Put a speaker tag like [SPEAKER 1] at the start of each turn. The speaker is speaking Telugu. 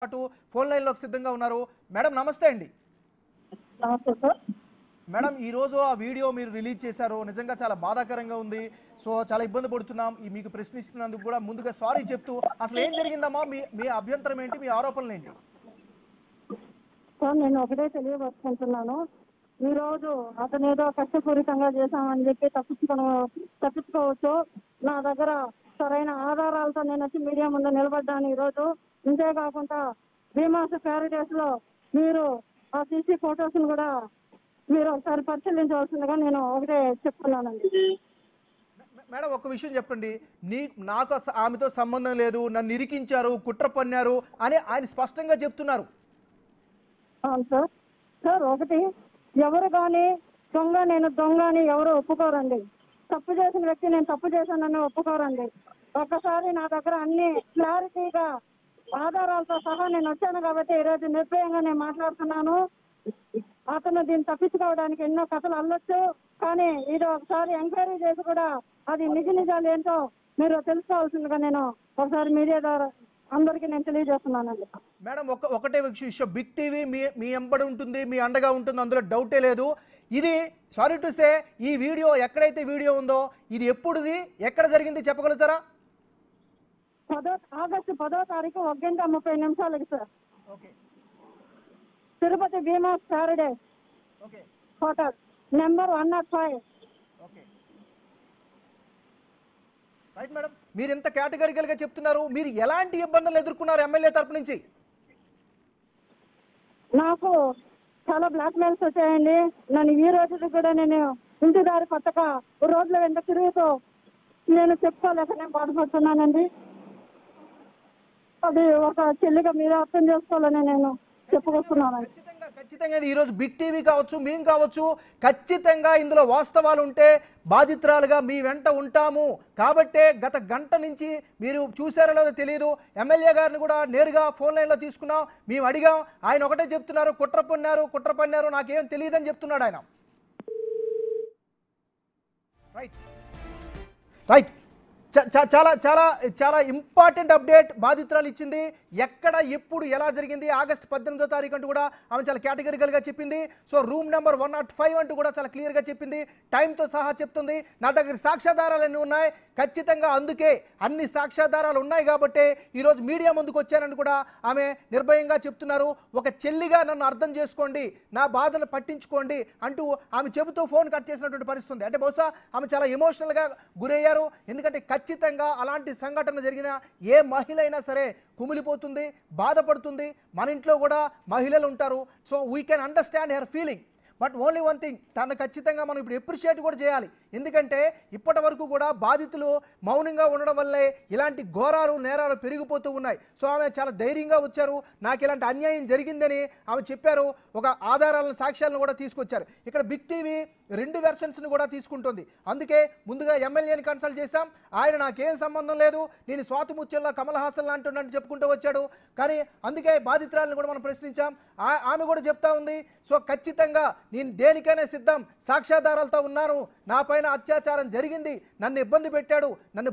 [SPEAKER 1] పాటు ఫోన్ లైన్లోకి సిద్ధంగా ఉన్నారు. మేడం నమస్తే అండి.
[SPEAKER 2] నమస్తే సార్.
[SPEAKER 1] మేడం ఈ రోజు ఆ వీడియో మీరు రిలీజ్ చేశారు. నిజంగా చాలా బాధాకరంగా ఉంది. సో చాలా ఇబ్బంది పడుతున్నాం. మీకు ప్రశ్నిస్తున్నందుకు కూడా ముందుగా సారీ చెప్తూ అసలు ఏం జరిగిందమ్మా? మీ మీ అభ్యంతరం ఏంటి? మీ ఆరోపణలు ఏంటి?
[SPEAKER 2] సార్ నేను ఒకటే తెలియపరుచుకుంటున్నాను. ఈ రోజు అతను ఏదో కష్టపూరితంగా చేశామని చెప్పి తప్పించుకోవచ్చు. నా దగ్గర సరైన ఆధారాలతో నేను వచ్చి మీడియా ముందు నిలబడ్డాను ఈ రోజు. ఇంతేకాకుండా భీమాస్ ప్యారడైస్ లో మీరు ఆ సీసీ ఫొటోస్ ను కూడా మీరు ఒకసారి పరిశీలించవలసిందిగా నేను ఒకటే చెప్తున్నానండి.
[SPEAKER 1] మేడం ఒక విషయం చెప్పండి. నాకు ఆమెతో సంబంధం లేదు, నన్ను ఇరికించారు, కుట్ర పన్నారు అని ఆయన స్పష్టంగా చెప్తున్నారు.
[SPEAKER 2] అవును సార్. సార్ ఒకటి, ఎవరు కానీ నేను దొంగ అని ఎవరు ఒప్పుకోరండి. తప్పు చేసిన వ్యక్తి నేను తప్పు చేశానని ఒప్పుకోరండి. ఒక్కసారి నా దగ్గర అన్ని క్లారిటీగా ఆధారాలతో సహా నేను వచ్చాను కాబట్టి ఈరోజు నిర్భయంగా నేను మాట్లాడుతున్నాను. అతను దీన్ని తప్పించుకోవడానికి ఎన్నో కథలు అల్లొచ్చు, కానీ ఇది ఒకసారి ఎంక్వైరీ చేసి కూడా అది నిజాలు ఏంటో మీరు తెలుసుకోవాల్సిందిగా నేను ఒకసారి మీడియా ద్వారా అందరికీ నేను తెలియజేస్తున్నానండి.
[SPEAKER 1] మేడం ఒకటే విషయం, బిగ్ టీవీ మీ ఎంబడి ఉంటుంది, మీ అండగా ఉంటుంది, అందులో డౌటే లేదు. ఇది సారీ టు సే, ఈ వీడియో ఎక్కడైతే వీడియో ఉందో ఇది ఎప్పుడుది, ఎక్కడ జరిగింది చెప్పగలుగుతారా?
[SPEAKER 2] ఆగస్టు 10వ తారీఖు 1:30 sir.
[SPEAKER 1] Okay
[SPEAKER 2] Tirupati Bhimas Paradise
[SPEAKER 1] okay
[SPEAKER 2] hotel number 105.
[SPEAKER 1] Okay right madam. మీరు ఎంత కేటగిరికల్ గా చెప్తున్నారు, మీరు ఎలాంటి ఇబ్బందులు ఎదుర్కొన్నారు ఎమ్మెల్యే తరపు నుంచి?
[SPEAKER 2] నాకు చాలా బ్లాక్ మెయిల్స్ వచ్చాయండి. నన్ను ఈ రోజుకి కూడా నేను ఇంటి దారి కొత్తగా రోడ్ల వెంట తిరుగుతూ నేను చెప్పుకోలేక నేను బాధపడుతున్నానండి. అది ఒక చెల్లిగా మీరు అర్థం చేసుకోవాలని నేను చెప్పుకొస్తున్నానండి.
[SPEAKER 1] ఖచ్చితంగా ఈ రోజు బిగ్ టీవీ కావచ్చు, మేము కావచ్చు, ఖచ్చితంగా ఇందులో వాస్తవాలు ఉంటే బాధితురాలుగా మీ వెంట ఉంటాము. కాబట్టే గత గంట నుంచి మీరు చూసారో లేదో తెలియదు, ఎమ్మెల్యే గారిని కూడా నేరుగా ఫోన్ లైన్లో తీసుకున్నాం, మేము అడిగాం. ఆయన ఒకటే చెప్తున్నారు, కుట్ర పన్నారు, నాకేం తెలియదని చెప్తున్నాడు ఆయన. రైట్ రైట్ చాలా చాలా చాలా ఇంపార్టెంట్ అప్డేట్ బాధితురాలు ఇచ్చింది. ఎక్కడ ఎప్పుడు ఎలా జరిగింది, ఆగస్టు 18వ తారీఖు అంటూ కూడా ఆమె చాలా కేటగిరికల్గా చెప్పింది. సో రూమ్ నెంబర్ 105 అంటూ కూడా చాలా క్లియర్గా చెప్పింది, టైంతో సహా చెప్తుంది. నా దగ్గర సాక్ష్యాధారాలు అన్నీ ఉన్నాయి, ఖచ్చితంగా అందుకే అన్ని సాక్ష్యాధారాలు ఉన్నాయి కాబట్టి ఈరోజు మీడియా ముందుకు వచ్చానని కూడా ఆమె నిర్భయంగా చెప్తున్నారు. ఒక చెల్లిగా నన్ను అర్థం చేసుకోండి, నా బాధను పట్టించుకోండి అంటూ ఆమె చెబుతూ ఫోన్ కట్ చేసినటువంటి పరిస్థితి ఉంది. అంటే బహుశా ఆమె చాలా ఎమోషనల్గా గురయ్యారు. ఎందుకంటే ఖచ్చితంగా అలాంటి సంఘటన జరిగిన ఏ మహిళ అయినా సరే కుమిలిపోతుంది, బాధపడుతుంది. మన ఇంట్లో కూడా మహిళలు ఉంటారు. So we can understand her feeling. But only one thing, తను ఖచ్చితంగా మనం ఇప్పుడు ఎప్రిషియేట్ కూడా చేయాలి. ఎందుకంటే ఇప్పటి వరకు కూడా బాధితులు మౌనంగా ఉండడం వల్లే ఇలాంటి ఘోరాలు నేరాలు పెరిగిపోతూ ఉన్నాయి. సో ఆమె చాలా ధైర్యంగా వచ్చారు, నాకు ఇలాంటి అన్యాయం జరిగిందని ఆమె చెప్పారు. ఒక ఆధారాలను, సాక్ష్యాలను కూడా తీసుకొచ్చారు. ఇక్కడ బిగ్ టీవీ 2 వెర్షన్స్ని కూడా తీసుకుంటుంది. అందుకే ముందుగా ఎమ్మెల్యేని కన్సల్ట్ చేశాం. ఆయన నాకేం సంబంధం లేదు, నేను స్వాతి ముత్యంలో కమల్ హాసన్ లాంటి చెప్పుకుంటూ వచ్చాడు. కానీ అందుకే బాధితురాలను కూడా మనం ప్రశ్నించాం. ఆమె కూడా చెప్తా ఉంది, సో ఖచ్చితంగా నేను దేనికైనా సిద్ధం, సాక్ష్యాధారాలతో ఉన్నాను, నా పైన అత్యాచారం జరిగింది, నన్ను ఇబ్బంది పెట్టాడు, నన్ను